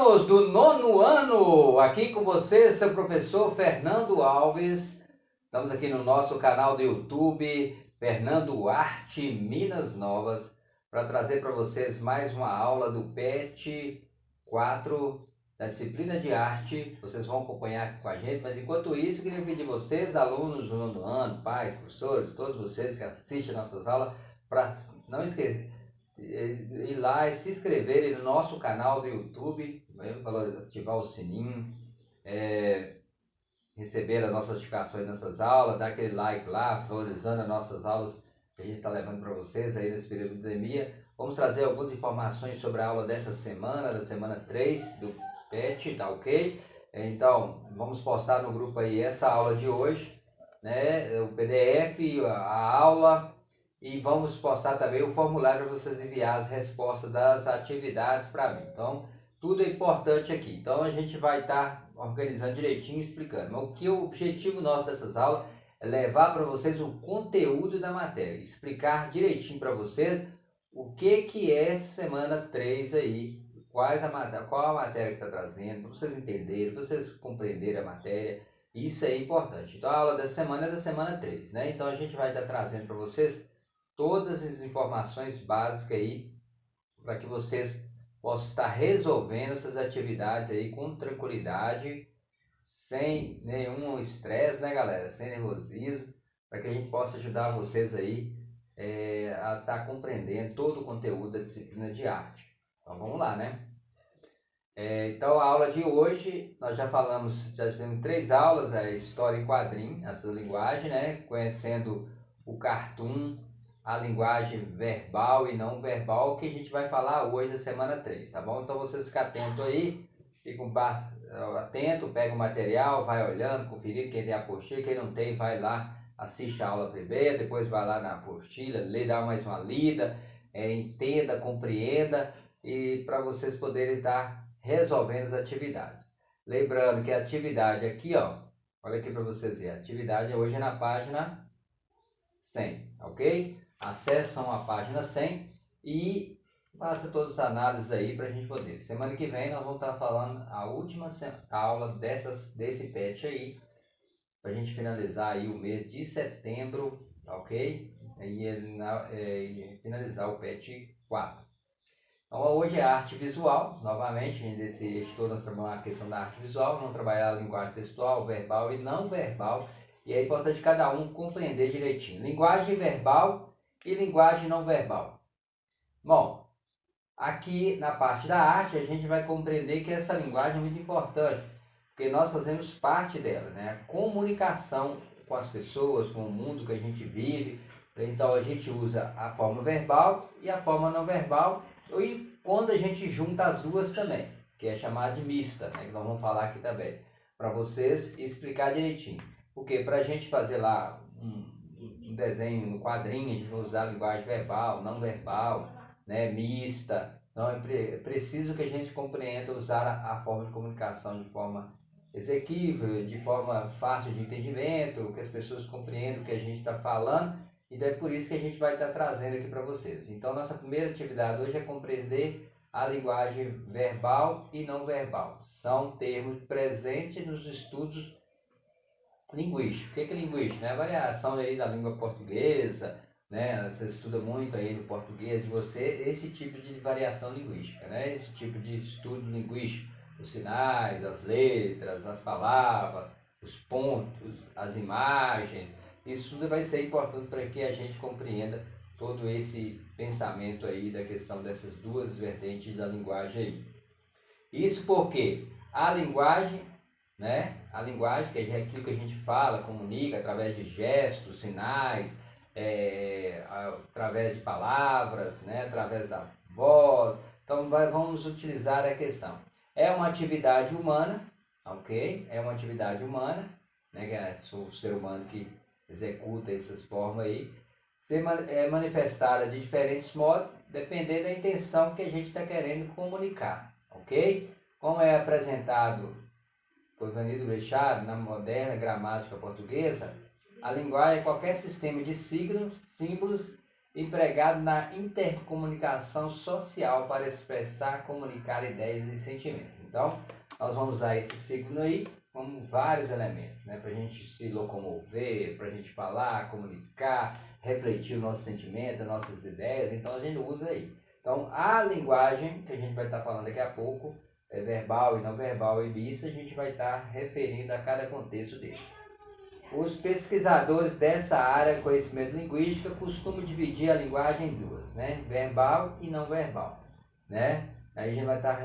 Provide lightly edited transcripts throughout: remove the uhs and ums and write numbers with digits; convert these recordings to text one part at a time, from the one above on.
alunos do nono ano, aqui com vocês, seu professor Fernando Alves. Estamos aqui no nosso canal do YouTube, Fernando Arte Minas Novas, para trazer para vocês mais uma aula do PET 4 da disciplina de arte. Vocês vão acompanhar aqui com a gente, mas enquanto isso, eu queria pedir vocês, alunos do nono ano, pais, professores, todos vocês que assistem nossas aulas, para não esquecer ir lá e se inscreverem no nosso canal do YouTube, ativar o sininho, receber as nossas notificações nessas aulas, dar aquele like lá, valorizando as nossas aulas que a gente está levando para vocês aí nesse período de pandemia. Vamos trazer algumas informações sobre a aula dessa semana, da semana 3 do PET, tá ok? Então, vamos postar no grupo aí essa aula de hoje, né? O PDF, a aula. E vamos postar também o formulário para vocês enviar as respostas das atividades para mim. Então, tudo é importante aqui. Então, a gente vai estar organizando direitinho, explicando. Mas o objetivo nosso dessas aulas é levar para vocês o conteúdo da matéria. Explicar direitinho para vocês o que é semana 3 aí. Qual a matéria que está trazendo, para vocês entenderem, para vocês compreenderem a matéria. Isso é importante. Então, a aula da semana é da semana 3, né? Então, a gente vai estar trazendo para vocês todas as informações básicas aí para que vocês possam estar resolvendo essas atividades aí com tranquilidade, sem nenhum estresse, né, galera? Sem nervosismo, para que a gente possa ajudar vocês aí a estar compreendendo todo o conteúdo da disciplina de arte. Então vamos lá, né? Então a aula de hoje, nós já tivemos 3 aulas, a história em quadrinho, essa linguagem, né? Conhecendo o cartoon, a linguagem verbal e não verbal, que a gente vai falar hoje da semana 3, tá bom? Então vocês ficam atentos aí, ficam atento, pega o material, vai olhando, conferir quem tem a apostila, quem não tem, vai lá, assiste a aula primeiro, depois vai lá na apostila, lê, dá mais uma lida, entenda, compreenda, e para vocês poderem estar resolvendo as atividades. Lembrando que a atividade aqui, ó, olha aqui para vocês verem, a atividade hoje é na página 100, ok? Acessam a página 100 e faça todas as análises aí para a gente poder. Semana que vem nós vamos estar falando a última aula desse PET aí, para a gente finalizar aí o mês de setembro, ok? E finalizar o PET 4. Então hoje é arte visual, novamente, nesse estudo nós trabalhamos a questão da arte visual, vamos trabalhar a linguagem textual, verbal e não verbal, e é importante cada um compreender direitinho. Linguagem verbal e linguagem não verbal. Bom, aqui na parte da arte a gente vai compreender que essa linguagem é muito importante, porque nós fazemos parte dela, né? A comunicação com as pessoas, com o mundo que a gente vive. Então a gente usa a forma verbal e a forma não verbal, e quando a gente junta as duas também, que é chamada de mista, né? Que nós vamos falar aqui também, para vocês explicar direitinho. Porque para a gente fazer lá um desenho no quadrinho, a gente vai usar a linguagem verbal, não verbal, né? Mista. Então é preciso que a gente compreenda usar a forma de comunicação de forma exequível, de forma fácil de entendimento, que as pessoas compreendam o que a gente está falando. Então é por isso que a gente vai estar trazendo aqui para vocês. Então nossa primeira atividade hoje é compreender a linguagem verbal e não verbal. São termos presentes nos estudos linguísticos. O que é linguístico? É a variação aí da língua portuguesa, né? Você estuda muito aí no português de você, esse tipo de variação linguística, né? Esse tipo de estudo linguístico. Os sinais, as letras, as palavras, os pontos, as imagens. Isso tudo vai ser importante para que a gente compreenda todo esse pensamento aí da questão dessas duas vertentes da linguagem aí. Isso porque a linguagem, né? A linguagem, que é aquilo que a gente fala, comunica através de gestos, sinais, através de palavras, né? Através da voz. Então vamos utilizar a questão. É uma atividade humana, ok? É uma atividade humana, né? Que é o ser humano que executa essas formas aí. É manifestada de diferentes modos, dependendo da intenção que a gente está querendo comunicar, ok? Como é apresentado por Vanido Brechado na moderna gramática portuguesa, a linguagem é qualquer sistema de signos, símbolos empregado na intercomunicação social para expressar, comunicar ideias e sentimentos. Então, nós vamos usar esse signo aí como vários elementos, né? Para a gente se locomover, para a gente falar, comunicar, refletir o nosso sentimento, as nossas ideias. Então, a gente usa aí. Então, a linguagem que a gente vai estar falando daqui a pouco, é verbal e não verbal e mista, a gente vai estar referindo a cada contexto dele. Os pesquisadores dessa área de conhecimento linguístico costumam dividir a linguagem em duas, né? Verbal e não verbal, né? Aí a gente vai estar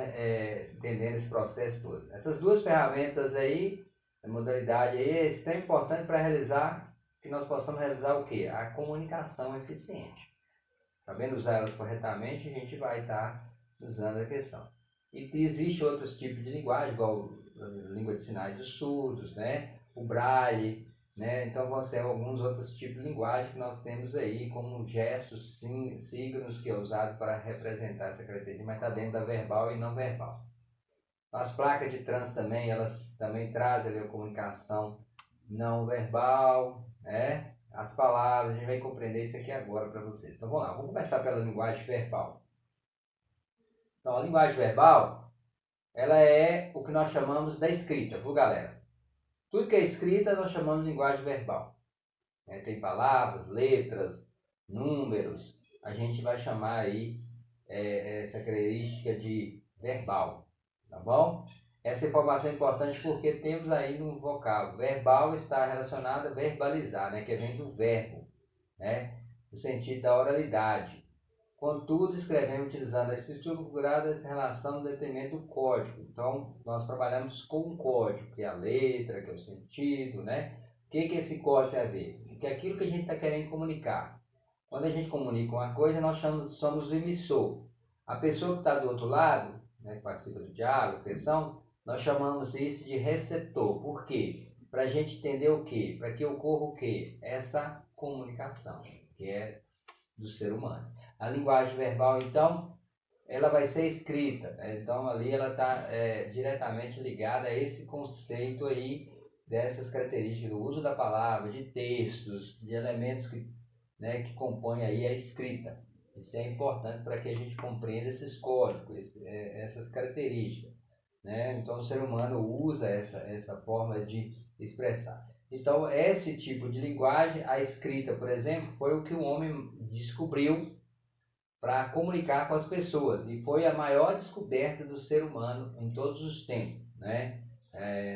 entendendo esse processo todo. Essas duas ferramentas aí, a modalidade aí, é extremamente importante para realizar, que nós possamos realizar o quê? A comunicação eficiente. Sabendo usar elas corretamente, a gente vai estar usando a questão. E existe outros tipos de linguagem, igual a língua de sinais dos surdos, né? O braille, né? Então vão ser alguns outros tipos de linguagem que nós temos aí, como gestos, signos, que é usado para representar essa característica, mas está dentro da verbal e não verbal. As placas de trânsito também, elas também trazem ali a comunicação não verbal, né? As palavras, a gente vai compreender isso aqui agora para vocês. Então vamos lá, vamos começar pela linguagem verbal. Então a linguagem verbal, ela é o que nós chamamos da escrita, viu galera? Tudo que é escrita nós chamamos de linguagem verbal. Tem palavras, letras, números, a gente vai chamar aí essa característica de verbal, tá bom? Essa informação é importante porque temos aí no vocábulo. Verbal está relacionado a verbalizar, né? Que vem do verbo, né? No sentido da oralidade. Contudo, escrevemos utilizando a escritura figurada essa relação no detrimento do código. Então, nós trabalhamos com um código, que é a letra, que é o sentido, né? O que esse código tem a ver? Que é aquilo que a gente está querendo comunicar. Quando a gente comunica uma coisa, nós somos o emissor. A pessoa que está do outro lado, né, que participa do diálogo, questão, nós chamamos isso de receptor. Por quê? Para a gente entender o quê? Para que ocorra o quê? Essa comunicação, que é do ser humano. A linguagem verbal, então, ela vai ser escrita, né? Então ali ela está diretamente ligada a esse conceito aí dessas características do uso da palavra, de textos, de elementos que, né, que compõem aí a escrita. Isso é importante para que a gente compreenda esses códigos, essas características, né? Então o ser humano usa essa forma de expressar. Então esse tipo de linguagem, a escrita, por exemplo, foi o que o homem descobriu para comunicar com as pessoas e foi a maior descoberta do ser humano em todos os tempos, né?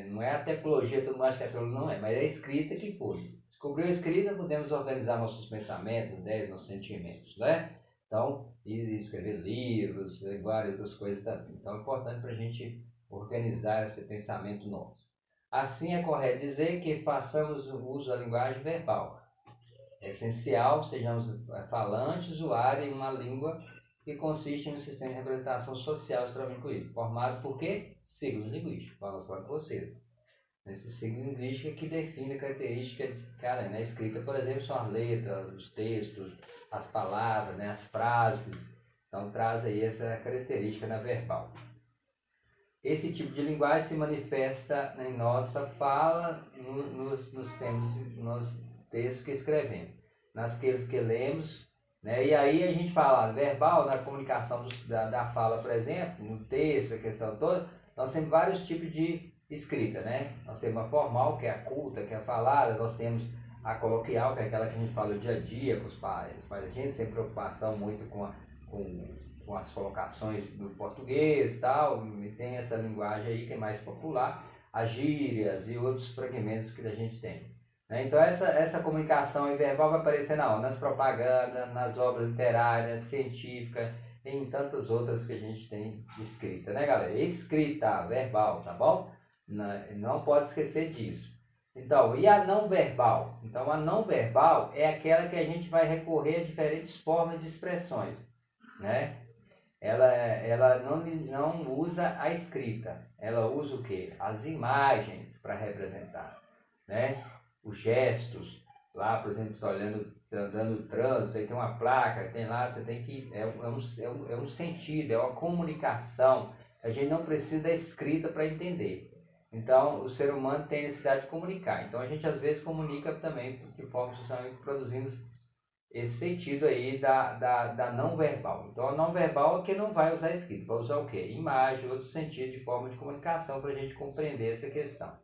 Não é a tecnologia, todo mundo acha que a tecnologia não é, mas é a escrita que foi. Descobriu a escrita, podemos organizar nossos pensamentos, ideias, nossos sentimentos, né? Então, e escrever livros, várias outras coisas também. Então, é importante para a gente organizar esse pensamento nosso. Assim, é correto dizer que façamos o uso da linguagem verbal. É essencial, sejamos falantes, usuários em uma língua que consiste em um sistema de representação social extremamente conhecido, formado por quê? Signos linguísticos. Vamos falar com vocês. Esse signo linguístico que define a característica de cada, né? Escrita, por exemplo, são as letras, os textos, as palavras, né? As frases. Então traz aí essa característica na verbal. Esse tipo de linguagem se manifesta em nossa fala, nos textos que escrevemos, naqueles que lemos, né? E aí a gente fala verbal, na comunicação da fala, por exemplo, no texto, a questão toda, nós temos vários tipos de escrita, né? Nós temos a formal, que é a culta, que é a falada, nós temos a coloquial, que é aquela que a gente fala o dia a dia com os pais, a gente sem preocupação muito com as colocações do português e tal, e tem essa linguagem aí que é mais popular, as gírias e outros fragmentos que a gente tem. Né? Então essa comunicação verbal vai aparecer nas propagandas, nas obras literárias, científicas, e em tantas outras que a gente tem escrita, né galera? Escrita, verbal, tá bom? Não pode esquecer disso. Então, e a não verbal? Então, a não verbal é aquela que a gente vai recorrer a diferentes formas de expressões, né? Ela não usa a escrita, ela usa o quê? As imagens para representar, né? Os gestos, lá, por exemplo, está olhando, tá andando no trânsito, aí tem uma placa, tem lá, você tem que, é um sentido, é uma comunicação, a gente não precisa da escrita para entender. Então, o ser humano tem necessidade de comunicar, então a gente às vezes comunica também de forma justamente produzindo esse sentido aí da não verbal. Então, a não verbal é que não vai usar escrito, vai usar o quê? Imagem, outro sentido de forma de comunicação para a gente compreender essa questão.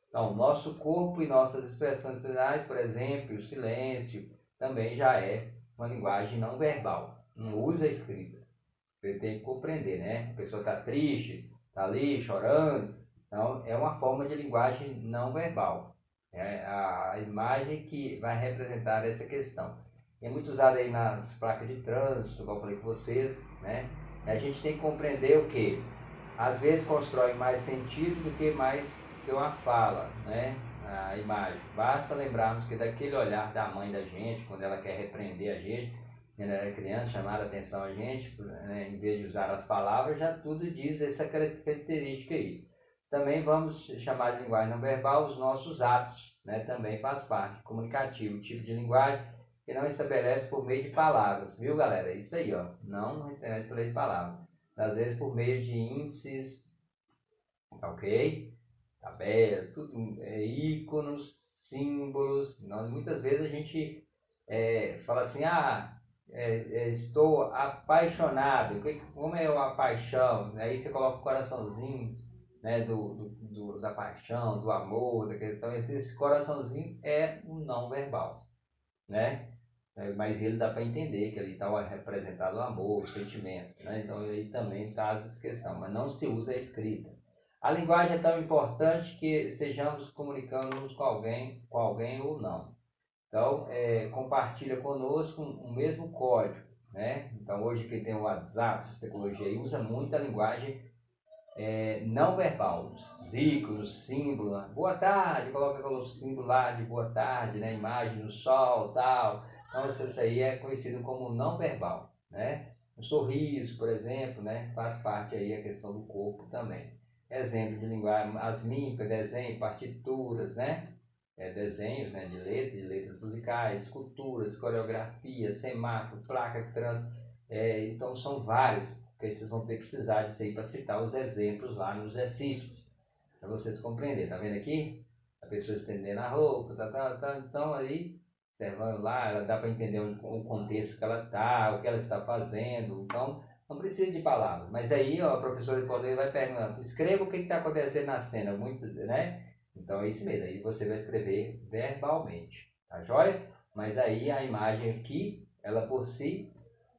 Então, nosso corpo e nossas expressões finais, por exemplo, o silêncio, também já é uma linguagem não verbal. Não usa escrita. Você tem que compreender, né? A pessoa está triste, está ali chorando. Então, é uma forma de linguagem não verbal. É a imagem que vai representar essa questão. É muito usado aí nas placas de trânsito, como eu falei com vocês, né? A gente tem que compreender o que? Às vezes constrói mais sentido do que mais que uma fala, né? A imagem. Basta lembrarmos que daquele olhar da mãe da gente, quando ela quer repreender a gente, quando era criança, chamar a atenção a gente, né? Em vez de usar as palavras, já tudo diz essa característica aí. Também vamos chamar de linguagem não verbal os nossos atos, né? Também faz parte. Comunicativo, tipo de linguagem que não estabelece por meio de palavras, viu, galera? É isso aí, ó. Não internet por meio de palavras. Às vezes por meio de índices, ok? Tabelas, tudo, íconos, símbolos. Nós, muitas vezes a gente fala assim, estou apaixonado. Como é a paixão? Aí você coloca o coraçãozinho, né, da paixão, do amor. Então esse coraçãozinho é um não verbal, né? Mas ele dá para entender que ali está representado o amor, o sentimento, né? Então ele também traz essa questão, mas não se usa a escrita. A linguagem é tão importante que estejamos comunicando-nos com alguém ou não. Então, compartilha conosco o mesmo código, né? Então, hoje que tem o WhatsApp, essa tecnologia aí, usa muito a linguagem não verbal, os íconos, símbolos, né? Boa tarde, coloca o símbolo lá de boa tarde, né? Imagem do sol, tal. Então, isso aí é conhecido como não verbal, né? O sorriso, por exemplo, né? Faz parte aí a questão do corpo também. Exemplo de linguagem, as mímicas, desenho, partituras, né? Desenhos, né? De letras musicais, esculturas, coreografias, semáforo, placa de trânsito. Então, são vários, porque vocês vão ter que precisar disso aí para citar os exemplos lá nos exercícios, para vocês compreenderem. Tá vendo aqui? A pessoa estendendo a roupa, então aí, observando lá, ela dá para entender o contexto que ela está, o que ela está fazendo. Então, não precisa de palavras. Mas aí, ó, a professora de português vai perguntando, escreva o que está acontecendo na cena, muito, né? Então é isso mesmo, aí você vai escrever verbalmente, tá joia? Mas aí a imagem aqui, ela por si,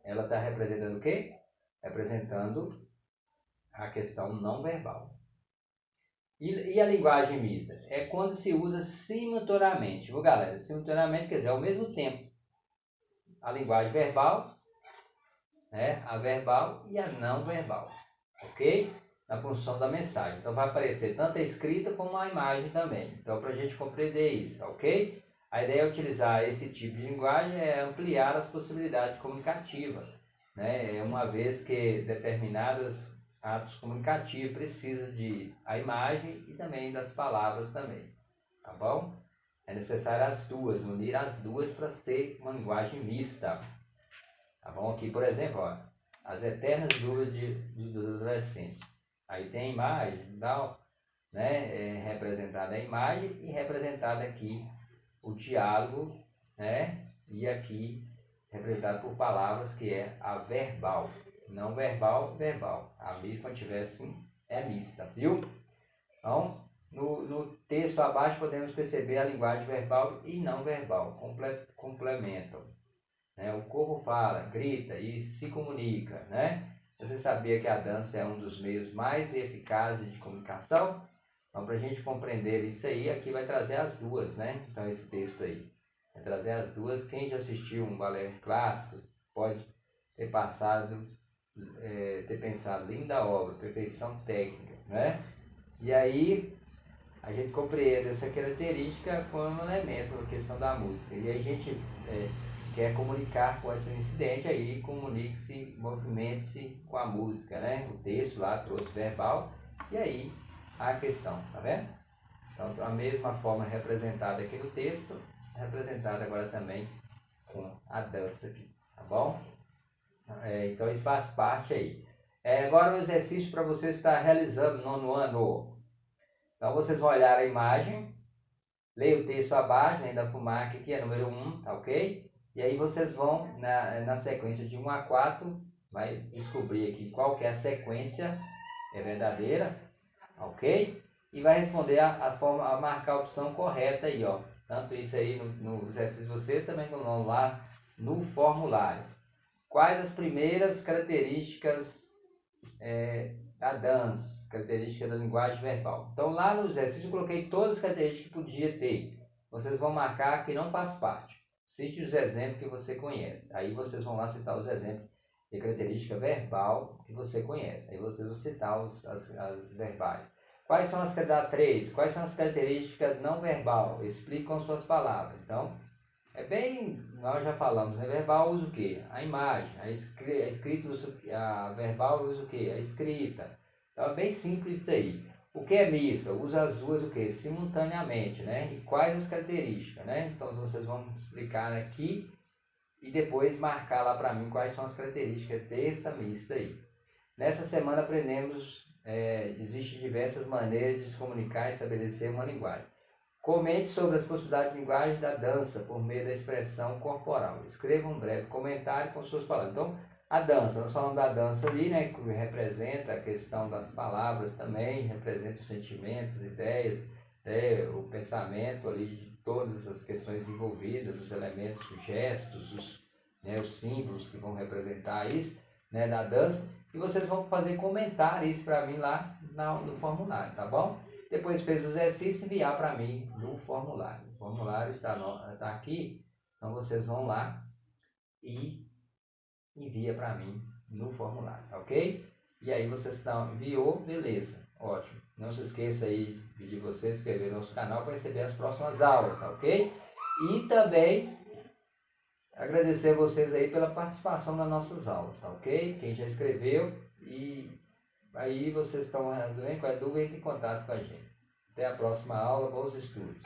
ela está representando o quê? Representando a questão não verbal. E a linguagem mista? É quando se usa simultaneamente, viu, galera? Simultaneamente quer dizer ao mesmo tempo. A linguagem verbal, né? A verbal e a não verbal, ok? Na função da mensagem. Então vai aparecer tanto a escrita como a imagem também. Então para a gente compreender isso, ok? A ideia é utilizar esse tipo de linguagem é ampliar as possibilidades comunicativas, né? Uma vez que determinados atos comunicativos precisam de a imagem e também das palavras também, tá bom? É necessário as duas, unir as duas para ser uma linguagem mista, tá bom? Aqui, por exemplo, ó, as eternas dúvidas dos adolescentes. Aí tem a imagem, tal, né? Representada a imagem e representada aqui o diálogo, né? E aqui representado por palavras que é a verbal. Não verbal, verbal. A mista, quando tiver assim, é mista, viu? Então, no texto abaixo podemos perceber a linguagem verbal e não verbal, complementam, né? O corpo fala, grita e se comunica, né? Você sabia que a dança é um dos meios mais eficazes de comunicação? Então, para a gente compreender isso aí, aqui vai trazer as duas, né? Então, esse texto aí vai trazer as duas. Quem já assistiu um balé clássico pode ter ter pensado, linda obra, perfeição técnica, né? E aí, a gente compreende essa característica como um elemento na questão da música. E aí a gente quer comunicar com esse incidente aí, comunique-se, movimente-se com a música, né? O texto lá trouxe verbal, e aí a questão, tá vendo? Então a mesma forma representada aqui no texto, representada agora também com a dança aqui, tá bom? Então isso faz parte aí. Agora o exercício para você estar realizando no nono ano. Então vocês vão olhar a imagem, leia o texto abaixo, né, da FUMAC aqui, é número 1, tá ok? E aí vocês vão, na sequência de 1 a 4, vai descobrir aqui qual que é a sequência verdadeira, ok? E vai responder a marcar a opção correta aí, ó. Tanto isso aí no exercício você também não lá no formulário. Quais as primeiras características da dança, características da linguagem verbal? Então lá no exercício eu coloquei todas as características que podia ter. Vocês vão marcar que não faz parte. Cite os exemplos que você conhece. Aí vocês vão lá citar os exemplos de característica verbal que você conhece. Aí vocês vão citar as verbais. Quais são as três? Quais são as características não verbal? Explique com suas palavras. Então, nós já falamos, né? Verbal usa o quê? A imagem. A escrita usa a verbal usa o quê? A escrita. Então é bem simples isso aí. O que é missa? Usa as duas o quê? Simultaneamente, né? E quais as características, né? Então vocês vão explicar aqui e depois marcar lá para mim quais são as características dessa missa aí. Nessa semana aprendemos, existem diversas maneiras de se comunicar e estabelecer uma linguagem. Comente sobre as possibilidades de linguagem da dança por meio da expressão corporal. Escreva um breve comentário com suas palavras. Então, a dança, nós falamos da dança ali, né, que representa a questão das palavras também, representa os sentimentos, ideias, o pensamento ali de todas as questões envolvidas, os elementos, os gestos, os símbolos que vão representar isso, né, da dança. E vocês vão fazer comentários para mim lá no formulário, tá bom? Depois fez o exercício e enviar para mim no formulário. O formulário está aqui, então vocês vão lá e envia para mim no formulário, tá ok? E aí vocês enviou, beleza, ótimo. Não se esqueça aí de pedir você se inscrever no nosso canal para receber as próximas aulas, tá ok? E também agradecer a vocês aí pela participação nas nossas aulas, tá ok? Quem já escreveu e aí vocês estão resolvendo qualquer dúvida, entre em contato com a gente. Até a próxima aula, bons estudos!